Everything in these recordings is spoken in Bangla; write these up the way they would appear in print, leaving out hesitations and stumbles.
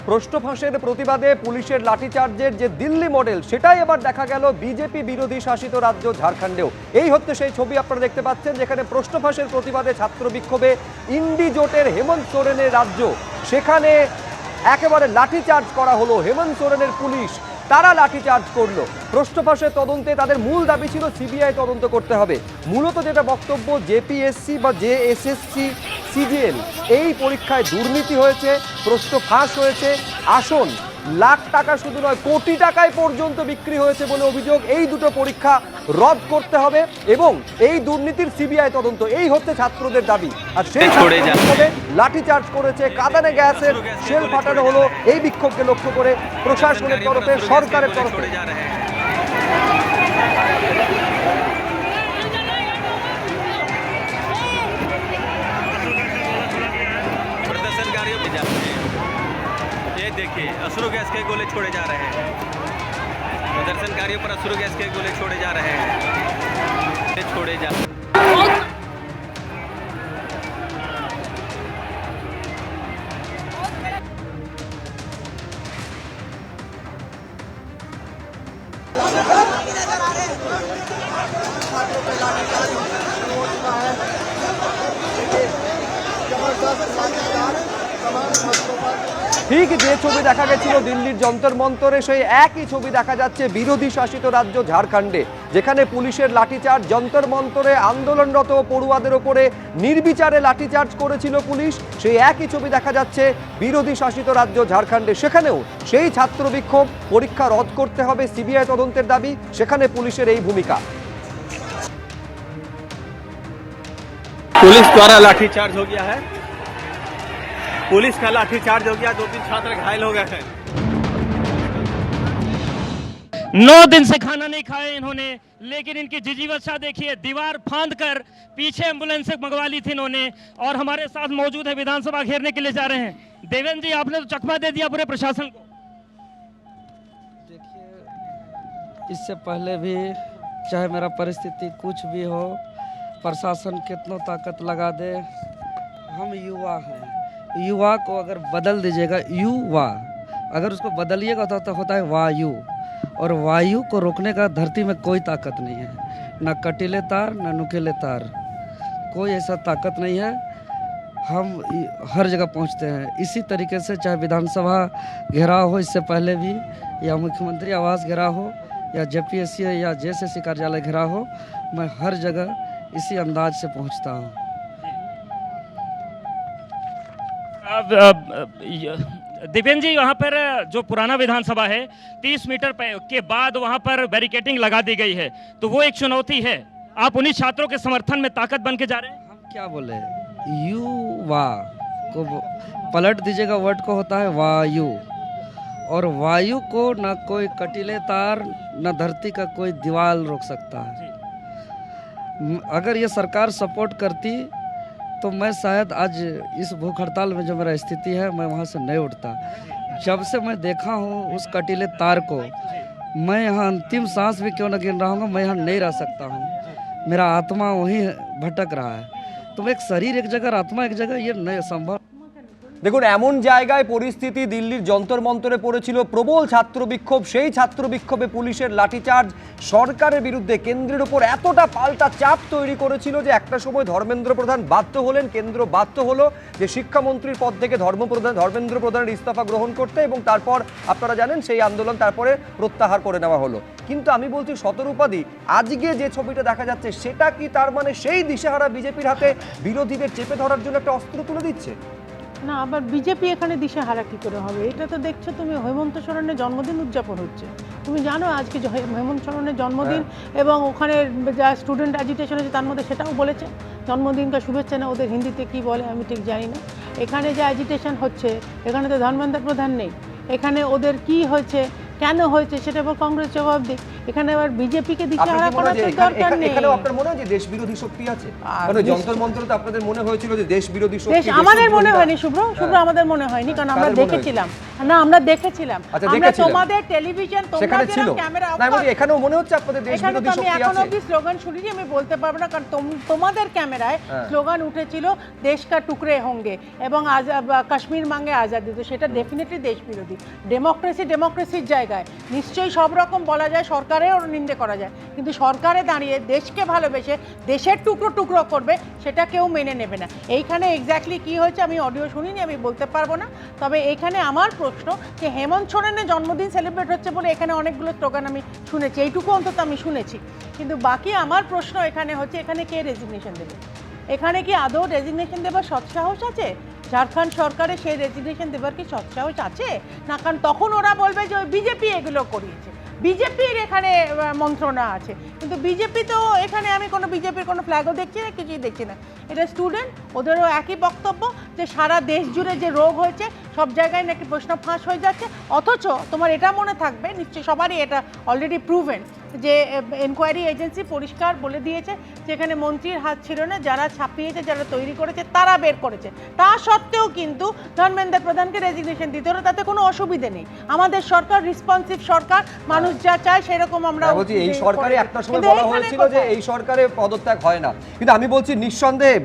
প্রশ্ন ফাঁসের প্রতিবাদে পুলিশের লাঠিচার্জের যে দিল্লি মডেল সেটাই এবার দেখা গেল বিজেপি বিরোধী শাসিত রাজ্য ঝাড়খণ্ডেও। এই হচ্ছে সেই ছবি আপনারা দেখতে পাচ্ছেন, যেখানে প্রশ্ন ফাঁসের প্রতিবাদে ছাত্র বিক্ষোভে ইন্ডি জোটের হেমন্ত সোরেনের রাজ্য, সেখানে একেবারে লাঠিচার্জ করা হলো। হেমন্ত সোরেনের পুলিশ তারা লাঠিচার্জ করলো। প্রশ্ন ফাঁসের তদন্তে তাদের মূল দাবি ছিল সিবিআই তদন্ত করতে হবে। মূলত যেটা বক্তব্য, জেপিএসসি বা জেএসএসসি সিজিএল এই পরীক্ষায় দুর্নীতি হয়েছে, প্রশ্ন ফাঁস হয়েছে, আসন লাখ টাকা শুধু নয় কোটি টাকায় পর্যন্ত বিক্রি হয়েছে বলে অভিযোগ। এই দুটো পরীক্ষা রদ করতে হবে এবং এই দুর্নীতির সিবিআই তদন্ত, এই হচ্ছে ছাত্রদের দাবি। আর সেই বিক্ষোভে লাঠিচার্জ করেছে, কাঁদানে গ্যাসের শেল ফাটানো হলো এই বিক্ষোভকে লক্ষ্য করে প্রশাসনের তরফে, সরকারের তরফে। ये देखिए अश्रु गैस के गोले छोड़े जा रहे हैं, प्रदर्शनकारियों पर अश्रु गैस के गोले छोड़े जा रहे हैं, छोड़े जा ঠিক যে ছবি দেখা গেছিল দিল্লির যন্তর মন্তরে, সেই একই ছবি দেখা যাচ্ছে বিরোধী শাসিত রাজ্য ঝাড়খণ্ডে, যেখানে পুলিশের লাঠিচার্জ, যন্তর মন্তরে আন্দোলনরত পড়ুয়াদের ওপরে নির্বিচারে লাঠিচার্জ করেছিল পুলিশ। সেই একই ছবি দেখা যাচ্ছে বিরোধী শাসিত রাজ্য ঝাড়খণ্ডে, সেখানেও সেই ছাত্র বিক্ষোভ, পরীক্ষা রদ করতে হবে, সিবিআই তদন্তের দাবি, সেখানে পুলিশের এই ভূমিকা। पुलिस द्वारा लाठीचार्ज हो गया है, पुलिस का लाठीचार्ज हो गया, 2-3 छात्र घायल हो गए हैं। 9 दिन से खाना नहीं खाए इन्होंने, लेकिन इनकी जिजीवदशा देखिए, दीवार फांद कर पीछे एम्बुलेंस से मंगवा ली थी इन्होंने। और हमारे साथ मौजूद है, विधानसभा घेरने के लिए जा रहे हैं। देवेंद्र जी, आपने तो चकमा दे दिया पूरे प्रशासन को। देखिए, इससे पहले भी चाहे मेरा परिस्थिति कुछ भी हो, प्रशासन कितना ताकत लगा दे, हम युवा हैं। युवा को अगर बदल दीजिएगा, युवा अगर उसको बदलिएगा तो होता है वायु, और वायु को रोकने का धरती में कोई ताकत नहीं है, ना कटीले तार ना नुकीले तार, कोई ऐसा ताकत नहीं है। हम हर जगह पहुंचते हैं इसी तरीके से, चाहे विधानसभा घेराव हो इससे पहले भी, या मुख्यमंत्री आवास घेराव हो, या जेपीएससी या जेएसएससी कार्यालय घेराव हो, मैं हर जगह इसी अंदाज से पहुंचता हूं। दिव्यन जी, वहाँ पर जो पुराना विधानसभा है, 30 मीटर के बाद वहाँ पर बैरिकेडिंग लगा दी गई है, तो वो एक चुनौती है। आप उन्हीं छात्रों के समर्थन में ताकत बन के जा रहे हैं। हम क्या बोले, युवा को पलट दीजिएगा, वर्ड को होता है वायु, और वायु को ना कोई कटीले तार ना धरती का कोई दीवार रोक सकता है। अगर ये सरकार सपोर्ट करती तो मैं शायद आज इस भूख हड़ताल में जो मेरा स्थिति है, मैं वहाँ से नहीं उठता। जब से मैं देखा हूँ उस कटीले तार को, मैं यहाँ अंतिम सांस भी क्यों न गिन रहा हूँ, मैं यहाँ नहीं रह सकता हूँ। मेरा आत्मा वहीं भटक रहा है। तो एक शरीर एक जगह, आत्मा एक जगह, ये नहीं संभव। দেখুন, এমন জায়গায় পরিস্থিতি দিল্লির যন্তর মন্তরে পড়েছিল, প্রবল ছাত্র বিক্ষোভ, সেই ছাত্র বিক্ষোভে পুলিশের লাঠিচার্জ সরকারের বিরুদ্ধে কেন্দ্রের ওপর এতটা পাল্টা চাপ তৈরি করেছিল যে একটা সময় ধর্মেন্দ্র প্রধান বাধ্য হলেন, কেন্দ্র বাধ্য হলো যে শিক্ষামন্ত্রীর পদ থেকে ধর্মেন্দ্র প্রধানের ইস্তফা গ্রহণ করতে, এবং তারপর আপনারা জানেন সেই আন্দোলন তারপরে প্রত্যাহার করে নেওয়া হলো। কিন্তু আমি বলছি, শতরূপাদি আজকে যে ছবিটা দেখা যাচ্ছে, সেটা কি তার মানে সেই দিশেহারা বিজেপির হাতে বিরোধীদের চেপে ধরার জন্য একটা অস্ত্র তুলে দিচ্ছে? না, আবার বিজেপি এখানে দিশেহারা কী করে হবে? এটা তো দেখছো তুমি, হেমন্ত সোরেনের জন্মদিন উদযাপন হচ্ছে। তুমি জানো আজকে হেমন্ত সোরেনের জন্মদিন, এবং ওখানে যা স্টুডেন্ট অ্যাজিটেশন হয়েছে তার মধ্যে সেটাও বলেছে জন্মদিনকে শুভেচ্ছা, না ওদের হিন্দিতে কি বলে আমি ঠিক জানি না। এখানে যে অ্যাজিটেশন হচ্ছে, এখানে তো ধর্মেন্দ্র প্রধান নেই, এখানে ওদের কি হয়েছে কেন হয়েছে সেটা এবার কংগ্রেস জবাব দিক। এখানে আবার বিজেপিকে দিশেহারা আপনার কি মনে হয় করার যে তো দরকার নেই। এখানেও আপনার মনে হয় যে দেশ বিরোধী শক্তি আছে? কারণ যন্তর মন্ত্র তো আপনাদের মনে হয়েছিল যে দেশ বিরোধী শক্তি, দেশ আমাদের মনে হয়নি শুভ্র, আমাদের মনে হয়নি, কারণ আমরা কাদের মনে দেখেছিলাম না, আমরা দেখেছিলাম, আচ্ছা, আমরা দেখেছিলেন। তোমাদের টেলিভিশন তোমরা সেখানে ছিল যেরকম ক্যামেরা না, আমি বলি এখানেও মনে হচ্ছে আপনাদের দেশ এখানে বিরোধী তো আমি শক্তি এখন আছে। অবধি স্লোগান শুনিনি, আমি বলতে পারবো না, কারণ তোমাদের ক্যামেরায় স্লোগান উঠেছিল দেশ কা টুকরে হোঙ্গে এবং কাশ্মীর মাঙ্গে আজাদি, তো সেটা ডেফিনেটলি দেশ বিরোধী। ডেমোক্রেসির জায়গায় নিশ্চয়ই সব রকম বলা যায়, সরকারেও নিন্দে করা যায়, কিন্তু সরকারে দাঁড়িয়ে দেশকে ভালোবেসে দেশের টুকরো টুকরো করবে সেটা কেউ মেনে নেবে না। এইখানে এক্স্যাক্টলি কি হয়েছে আমি অডিও শুনিনি, আমি বলতে পারবো না। তবে এখানে আমার প্রশ্ন যে হেমন্ত সোরেনের জন্মদিন সেলিব্রেট হচ্ছে বলে এখানে অনেকগুলো স্লোগান আমি শুনেছি, এইটুকু অন্তত আমি শুনেছি, কিন্তু বাকি আমার প্রশ্ন এখানে হচ্ছে এখানে কে রেজিগনেশন দেবে? এখানে কি আদৌ রেজিগনেশন দেবার সৎসাহস আছে? ঝাড়খণ্ড সরকারে সেই রেজিগনেশন দেবার কি সৎসাহস আছে না? কারণ তখন ওরা বলবে যে ওই বিজেপি এগুলো করিয়েছে, বিজেপির এখানে মন্ত্রণা আছে, কিন্তু বিজেপি তো এখানে আমি কোনো বিজেপির কোনো ফ্ল্যাগও দেখছি না, কিছুই দেখছি না। এটা স্টুডেন্ট, ওদেরও একই বক্তব্য যে সারা দেশ জুড়ে যে রোগ হয়েছে সব জায়গায় নাকি প্রশ্ন ফাঁস হয়ে যাচ্ছে, অথচ তোমার এটা মনে থাকবে নিশ্চয়ই সবারই এটা অলরেডি প্রুভেন যে এনকোয়ারি এজেন্সি পরিষ্কার বলে দিয়েছে যেখানে মন্ত্রীর হাত ছিল না, যারা ছাপিয়েছে যারা তৈরি করেছে তারা বের করেছে, তা সত্ত্বেও কিন্তু ধর্মেন্দ্র প্রধানকে রেজিগনেশন দিতে হলো, তাতে কোনো অসুবিধে নেই। আমাদের সরকার রেসপন্সিভ সরকার, মানুষ যা চায় সেরকম আমরা বলছি এই সরকারে একটা সময় বলা হয়েছিল যে এই সরকারে পদত্যাগ হয় না, কিন্তু আমি বলছি নিঃসন্দেহে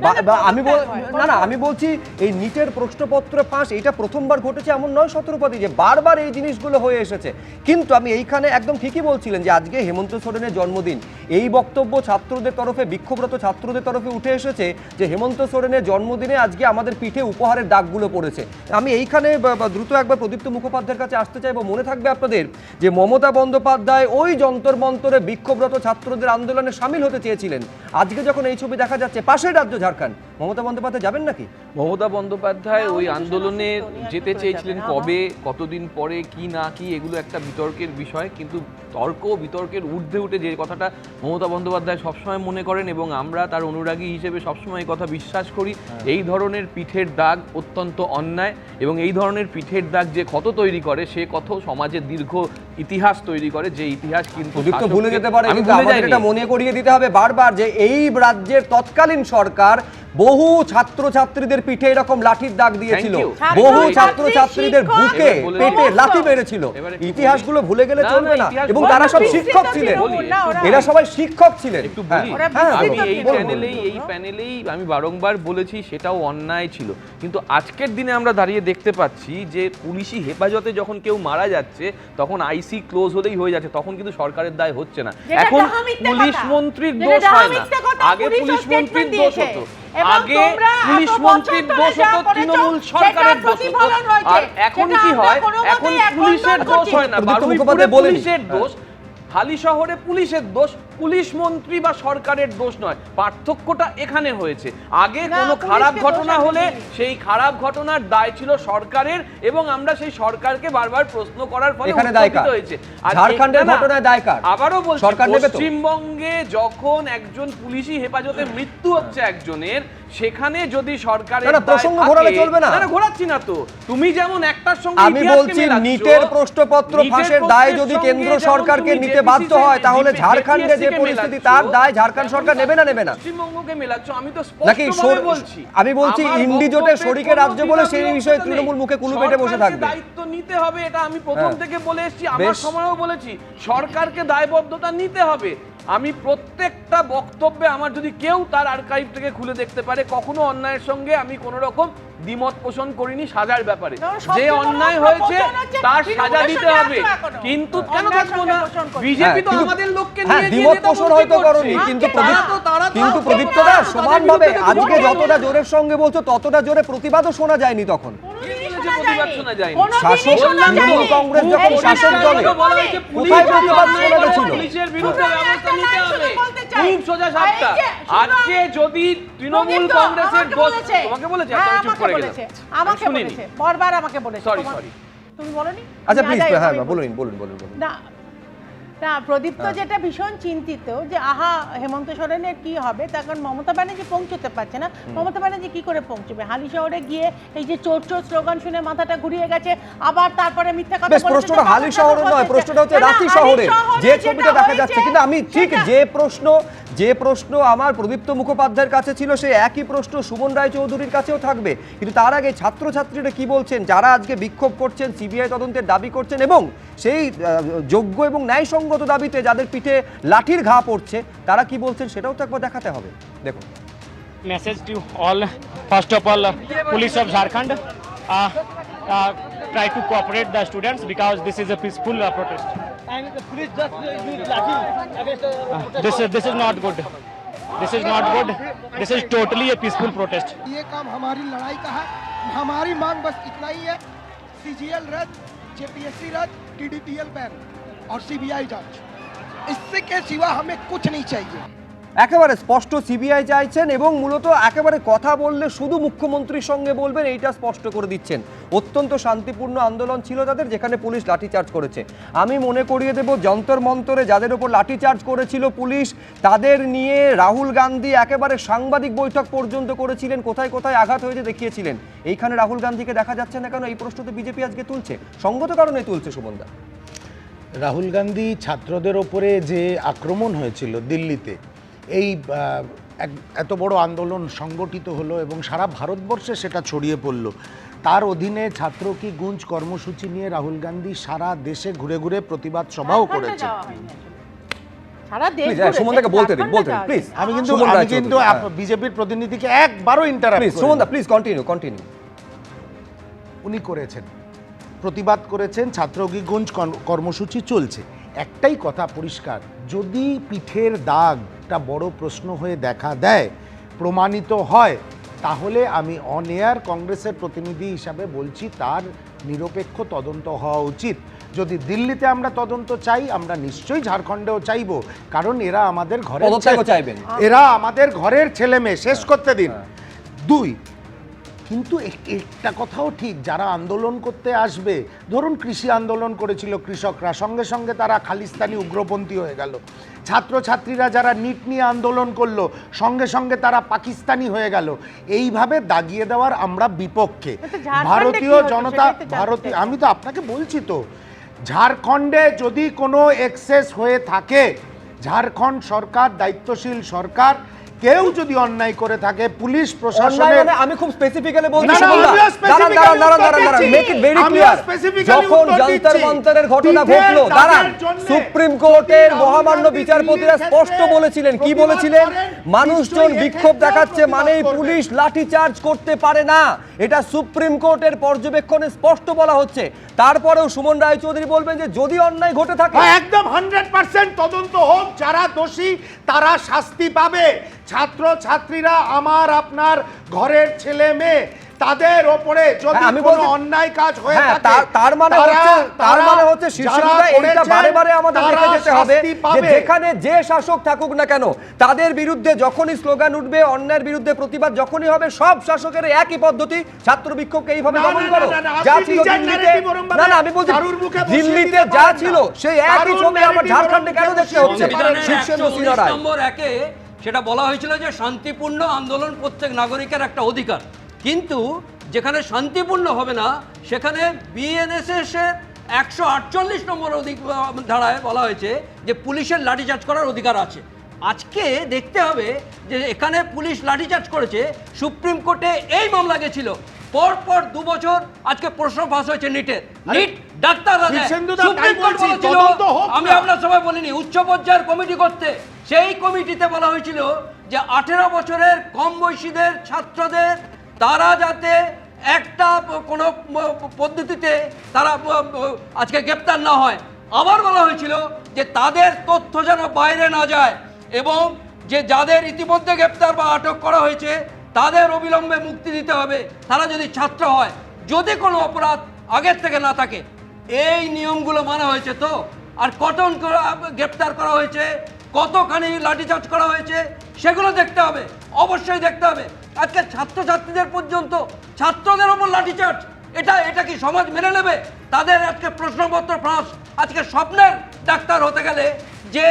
আমি বলছি এই নিটের প্রশ্নপত্র ফাঁস এটা প্রথমবার ঘটেছে এমন নয় সতেরোপতি, যে বারবার এই জিনিসগুলো হয়ে এসেছে। কিন্তু আমি এইখানে একদম ঠিকই বলছিলেন যে আজকে হেমন্ত সোরেনের জন্মদিন, এই বক্তব্য ছাত্রদের তরফে, বিক্ষোভরত ছাত্রদের তরফে উঠে এসেছে যে হেমন্ত সোরেনের জন্মদিনে আজকে আমাদের পিঠে উপহারের দাগগুলো পড়েছে। আমি এইখানে দ্রুত একবার প্রদীপ্ত মুখোপাধ্যায়ের কাছে আসতে চাইবো। মনে থাকবে আপনাদের যে মমতা বন্দ্যোপাধ্যায় ওই যন্তর মন্তরে বিক্ষোভরত ছাত্রদের আন্দোলনে সামিল হতে চেয়েছিলেন, আজকে যখন এই ছবি দেখা যাচ্ছে পাশের রাজ্য ঝাড়খণ্ড, মমতা বন্দ্যোপাধ্যায় যাবেন নাকি? মমতা বন্দ্যোপাধ্যায় ওই আন্দোলনে যেতে চেয়েছিলেন, কবে কতদিন পরে কি না কি এগুলো একটা বিতর্কের বিষয়, কিন্তু তর্ক বিতর্কের ঊর্ধ্বে উঠে যে কথাটা মমতা বন্দ্যোপাধ্যায় সবসময় মনে করেন এবং আমরা তার অনুরাগী হিসেবে সবসময় এই কথা বিশ্বাস করি, এই ধরনের পিঠের দাগ অত্যন্ত অন্যায় এবং এই ধরনের পিঠের দাগ যে ক্ষত তৈরি করে সে ক্ষত সমাজের দীর্ঘ ইতিহাস তৈরি করে, যে ইতিহাস কিন্তু ভুলে যেতে পারে, কিন্তু আমাদের এটা মনে করিয়ে দিতে হবে বারবার যে এই রাজ্যের তৎকালীন সরকার বহু ছাত্রছাত্রীদের পিঠে এরকম লাঠির দাগ দিয়েছিল, বহু ছাত্রছাত্রীদের বুকে পেটে লাথি মেরেছিল। ইতিহাসগুলো ভুলে গেলে চলবে না, এবং তারা সব শিক্ষক ছিলেন, এরা সবাই শিক্ষক ছিলেন। একটু বলি, আমি এই প্যানেলেই আমি বারংবার বলেছি সেটাও অন্যায় ছিল, কিন্তু আজকের দিনে আমরা দাঁড়িয়ে দেখতে পাচ্ছি যে পুলিশি হেফাজতে যখন কেউ মারা যাচ্ছে তখন আইসি ক্লোজ হলেই হয়ে যাচ্ছে, তখন কিন্তু সরকারের দায় হচ্ছে না। এখন পুলিশ মন্ত্রীর দোষ হয় না, আগে পুলিশ মন্ত্রীর দোষ হতো, আগে পুলিশ মন্ত্রীর দোষ হতো, তৃণমূল সরকারের দোষ হতো। আর এখন কি হয়, এখন পুলিশের দোষ হয় না, বারুইপুরে পুলিশের দোষ, হালি শহরে পুলিশের দোষ, পুলিশ মন্ত্রী বা সরকারের দোষ নয়। পার্থক্যটা এখানে হয়েছে, আগে কোনো খারাপ ঘটনা হলে সেই খারাপ ঘটনার দায় ছিল সরকারের এবং আমরা সেই সরকারকে বারবার প্রশ্ন করার ফলে উত্তেজিত হয়েছে। ঝাড়খণ্ডের ঘটনায় দায় কার? আবারও বলছি, পশ্চিমবঙ্গে যখন একজন পুলিশি হেফাজতে মৃত্যু হচ্ছে একজনের, সেখানে যদি সরকারের প্রসঙ্গ ঘোরালে চলবে না। ঘোরাচ্ছি না তো, তুমি যেমন একটার সঙ্গে আমি বলছি নিটের প্রশ্নপত্র ফাঁসের দায় যদি কেন্দ্র সরকারকে নিতে বাধ্য হয় তাহলে ঝাড়খণ্ডে যে পরিস্থিতি তার দায় ঝাড়খণ্ড সরকার নেবে না নেবে না? পশ্চিমবঙ্গকে মেলাচ্ছ, আমি তো স্পষ্টভাবে বলছি, আমি বলছি ইন্ডিজোটের শরিকের রাজ্য বলে সেই বিষয়ে তৃণমূল মুখে কুলু পেটে বসে থাকবে। দায়িত্ব নিতে হবে, এটা আমি প্রথম থেকে বলে এসেছি, আমার সময়ও বলেছি সরকারকে দায়বদ্ধতা নিতে হবে। আমি প্রত্যেকটা বক্তব্যে আমার যদি কেউ তার আর্কাইভ থেকে খুলে দেখতে পারে, কখনো অন্যায়ের সঙ্গে আমি কোনো রকম দ্বিমত পোষণ করিনি সাজার ব্যাপারে, যে অন্যায় হয়েছে তার সাজা দিতে হবে, কিন্তু কেন থাকবো না? বিজেপি তো আমাদের লোককে নিয়ে দ্বিমত পোষণ হয়তো করনি, কিন্তু প্রদীপ্তদা সমানভাবে আজকে যতটা জোরের সঙ্গে বলছো ততটা জোরে প্রতিবাদও শোনা যায়নি তখন। প্রতিবাদ শোনা যায়নি, শাসক তৃণমূল কংগ্রেস যখন শাসক দলে কোথায় প্রতিবাদ শোনা গেছিল? পুলিশের বিরুদ্ধে ব্যবস্থা নিতে হবে, খুব সোজা সাপটা। আজকে যদি তৃণমূল কংগ্রেসের দোষ, তোমাকে বলেছে, আমি চুপ করে গেলাম, আমাকে বলেছে, বারবার আমাকে বলেছে, সরি তুমি বলনি? আচ্ছা প্লিজ, হ্যাঁ বলুন। না না, প্রদীপ্ত যেটা ভীষণ চিন্তিত যে আহা হেমন্ত সোরেনের কি হবে, তার কারণ মমতা ব্যানার্জি পৌঁছতে পারছে না। মমতা ব্যানার্জি কি করে পৌঁছবে? হালি শহরে গিয়ে এই যে চোর চোর স্লোগান শুনে মাথাটা ঘুরিয়ে গেছে, আবার তারপরে মিথ্যা কথা বেশ, প্রশ্নটা হালি শহরে নয়, প্রশ্নটা হচ্ছে রাঁচি শহরে যে ছবিটা দেখা যাচ্ছে। কিন্তু আমি ঠিক যে প্রশ্ন আমার প্রদীপ্ত মুখোপাধ্যায়ের কাছে ছিল, সেই একই প্রশ্ন সুমন রায়চৌধুরীর কাছেও থাকবে। কিন্তু তার আগে ছাত্রছাত্রীরা কি বলছেন, যারা আজকে বিক্ষোভ করছেন, সিবিআই তদন্তের দাবি করছেন এবং সেই যোগ্য এবং ন্যায়সঙ্গত দাবিতে যাদের পিঠে লাঠির ঘা পড়ছে, তারা কি বলছেন সেটাও তো একবার দেখাতে হবে। দেখুন, Message to all, first of all, police of Jharkhand, try to cooperate the students because this is a peaceful protest. And the police just use lathi against This is not good. This is not good. This is totally a peaceful protest. ये काम हमारी लड़ाई का है। हमारी मांग बस इतना ही है, CGL रद्द, JPSC रद्द, TDPL बैन और CBI जांच। इससे के सिवा हमें कुछ नहीं चाहिए। একেবারে স্পষ্ট সিবিআই চাইছেন এবং মূলত একেবারে কথা বললে শুধু মুখ্যমন্ত্রীর সঙ্গে বলবেন, এইটা স্পষ্ট করে দিচ্ছেন। অত্যন্ত শান্তিপূর্ণ আন্দোলন ছিল তাদের, যেখানে পুলিশ লাঠিচার্জ করেছে। আমি মনে করিয়ে দেব, যন্তর মন্তরে যাদের উপর লাঠিচার্জ করেছিল পুলিশ, তাদের নিয়ে রাহুল গান্ধী একেবারে সাংবাদিক বৈঠক পর্যন্ত করেছিলেন, কোথায় কোথায় আঘাত হয়েছে দেখিয়েছিলেন। এইখানে রাহুল গান্ধীকে দেখা যাচ্ছে না কেন? এই প্রশ্ন তো বিজেপি আজকে তুলছে, সঙ্গত কারণে তুলছে সুমনদা। রাহুল গান্ধী ছাত্রদের ওপরে যে আক্রমণ হয়েছিল দিল্লিতে, এই এত বড় আন্দোলন সংগঠিত হলো এবং সারা ভারতবর্ষে সেটা ছড়িয়ে পড়ল। তার অধীনে ছাত্র কি গুঞ্জ কর্মসূচি নিয়ে রাহুল গান্ধী সারা দেশে ঘুরে ঘুরে প্রতিবাদ সভাও করেছে। সুমনদাকে বলতে দিন, প্লিজ। আমি কিন্তু বিজেপির প্রতিনিধিকে একবারও ইন্টারাপ্ট সুমনদা প্লিজ কন্টিনিউ। উনি করেছেন, প্রতিবাদ করেছেন, ছাত্র কি গুঞ্জ কর্মসূচি চলছে। একটাই কথা পরিষ্কার, যদি পিঠের দাগটা বড় প্রশ্ন হয়ে দেখা দেয়, প্রমাণিত হয়, তাহলে আমি অন এয়ার কংগ্রেসের প্রতিনিধি হিসাবে বলছি তার নিরপেক্ষ তদন্ত হওয়া উচিত। যদি দিল্লিতে আমরা তদন্ত চাই, আমরা নিশ্চয়ই ঝাড়খণ্ডেও চাইব, কারণ এরা আমাদের ঘরের ছেলে মেয়ে। শেষ করতে দিন। দুই, কিন্তু একটা কথাও ঠিক, যারা আন্দোলন করতে আসবে, ধরুন কৃষি আন্দোলন করেছিল কৃষকরা, সঙ্গে সঙ্গে তারা খালিস্তানি উগ্রপন্থী হয়ে গেল। ছাত্রছাত্রীরা যারা নিট নিয়ে আন্দোলন করলো, সঙ্গে সঙ্গে তারা পাকিস্তানি হয়ে গেল। এইভাবে দাগিয়ে দেওয়ার আমরা বিপক্ষে। আমি তো আপনাকে বলছি তো, ঝাড়খণ্ডে যদি কোনো এক্সেস হয়ে থাকে, ঝাড়খণ্ড সরকার দায়িত্বশীল সরকার, কেউ যদি অন্যায় করে থাকে, পুলিশ প্রশাসনের, আমি খুব স্পেসিফিক্যালি বলছি, মেক ইট ভেরি ক্লিয়ার, যখন যন্তর মন্তরের ঘটনা ঘটলো, দাঁড়ান, সুপ্রিম কোর্টের মহামান্য বিচারপতিরা স্পষ্ট বলেছিলেন, কি বলেছিলেন? মানুষজন বিক্ষোভ দেখাচ্ছে মানেই পুলিশ লাঠিচার্জ করতে পারে না, এটা সুপ্রিম কোর্টের পর্যবেক্ষণে স্পষ্ট বলা হচ্ছে। তারপরেও সুমন রায়চৌধুরী বলবেন যে যদি অন্যায় ঘটে থাকে, একদম 100% তদন্ত হোক, যারা দোষী তারা শাস্তি পাবে। ছাত্র ছাত্রীরা আমার আপনার ঘরের ছেলে মেয়ে, তাদের উপরে যদি কোনো অন্যায় কাজ হয়ে থাকে, তার মানে হচ্ছে শীর্ষকটা এইটা বারে বারে আমাদের দেখে যেতে হবে যে যেখানে যে শাসক থাকুক না কেন, তাদের বিরুদ্ধে যখনই স্লোগান উঠবে, অন্যায়ের বিরুদ্ধে প্রতিবাদ যখনই হবে, সব শাসকের একই পদ্ধতি, ছাত্র বিক্ষোভকে এইভাবে দমন করো। যা ছিল দিল্লিতে, আমি বলছি দিল্লিতে যা ছিল সেই একই ছবি আমার ঝাড়খণ্ডে কেন দেখতে হচ্ছে? শীর্ষেন্দু সিনহা রায় নম্বর 1 সেটা বলা হয়েছিল যে শান্তিপূর্ণ আন্দোলন প্রত্যেক নাগরিকের একটা অধিকার, কিন্তু যেখানে শান্তিপূর্ণ হবে না, সেখানে বিএনএসএস এর 148 নম্বর ধারায় বলা হয়েছে যে পুলিশের লাঠিচার্জ করার অধিকার আছে। আজকে দেখতে হবে যে এখানে পুলিশ লাঠিচার্জ করেছে, সুপ্রিম কোর্টে এই মামলা গেছিল, পর 2 বছর আজকে প্রশ্ন ফাঁস হয়েছে নিটের। নিট ডাক্তাররা সুপ্রিম কোর্ট বলেছিল, আমি আপনার সবাই বলিনি, উচ্চ পর্যায়ের কমিটি করতে, সেই কমিটিতে বলা হয়েছিল যে 18 বছরের কম বয়সীদের ছাত্রদের তারা যাতে একটা কোনো পদ্ধতিতে তারা আজকে গ্রেপ্তার না হয়। আবার বলা হয়েছিল যে তাদের তথ্য যেন বাইরে না যায় এবং যে যাদের ইতিমধ্যে গ্রেপ্তার বা আটক করা হয়েছে তাদের অবিলম্বে মুক্তি দিতে হবে, তারা যদি ছাত্র হয়, যদি কোনো অপরাধ আগের থেকে না থাকে। এই নিয়মগুলো মানা হয়েছে তো? আর কতজন গ্রেপ্তার করা হয়েছে, কতখানি লাঠিচার্জ করা হয়েছে, সেগুলো দেখতে হবে, অবশ্যই দেখতে হবে। আজকে ছাত্রছাত্রীদের পর্যন্ত ছাত্রদের ওপর লাঠিচার্জ, এটা কি সমাজ মেনে নেবে? তাদের আজকে প্রশ্নপত্র ফাঁস, আজকে স্বপ্নের ডাক্তার হতে গেলে যে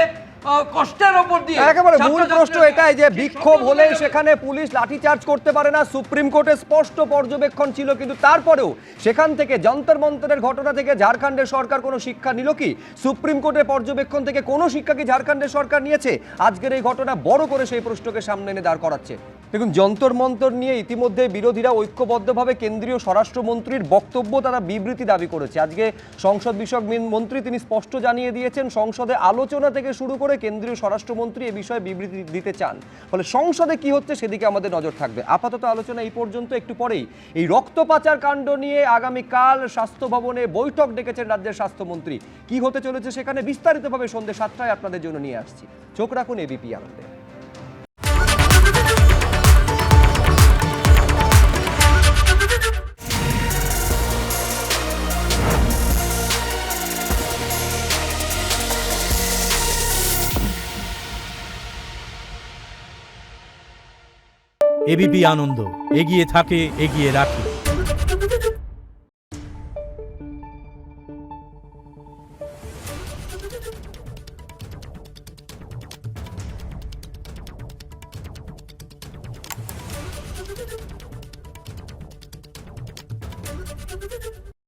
কষ্টের ওপর দিয়ে একেবারে মূল প্রশ্ন ছাত্রছাত্রীরা এটাই যে সেই বিক্ষোভ সবই হলেই বলে সেখানে পুলিশ লাঠিচার্জ করতে পারে না। সুপ্রিম কোর্টে স্পষ্ট পর্যবেক্ষণ ছিল, কিন্তু তারপরেও সেখান থেকে যন্তর মন্তরের ঘটনা থেকে ঝাড়খণ্ডের সরকার কোনো শিক্ষা নিল কি? সুপ্রিম কোর্টের পর্যবেক্ষণ থেকে কোনো শিক্ষা কি ঝাড়খণ্ডের সরকার নিয়েছে? আজকের এই ঘটনা বড় করে সেই প্রশ্নকে সামনে এনে দাঁড় করাচ্ছে। দেখুন, যন্তর মন্তর নিয়ে ইতিমধ্যে বিরোধীরা ঐক্যবদ্ধভাবে কেন্দ্রীয় স্বরাষ্ট্রমন্ত্রীর বক্তব্য, তারা বিবৃতি দাবি করেছে। আজকে সংসদ বিষয়ক মন্ত্রী তিনি স্পষ্ট জানিয়ে দিয়েছেন সংসদে আলোচনা থেকে শুরু করে কেন্দ্রীয় স্বরাষ্ট্রমন্ত্রী এ বিষয়ে বিবৃতি দিতে চান। ফলে সংসদে কি হচ্ছে সেদিকে আমাদের নজর থাকবে। আপাতত আলোচনা এই পর্যন্ত। একটু পরেই এই রক্ত পাচার কাণ্ড নিয়ে আগামীকাল স্বাস্থ্য ভবনে বৈঠক ডেকেছেন রাজ্যের স্বাস্থ্যমন্ত্রী। কি হতে চলেছে সেখানে বিস্তারিতভাবে সন্ধ্যে 7টায় আপনাদের জন্য নিয়ে আসছি। চোখ রাখুন এবিপি আনন্দে। এবিপি আনন্দ, এগিয়ে থাকে, এগিয়ে রাখে।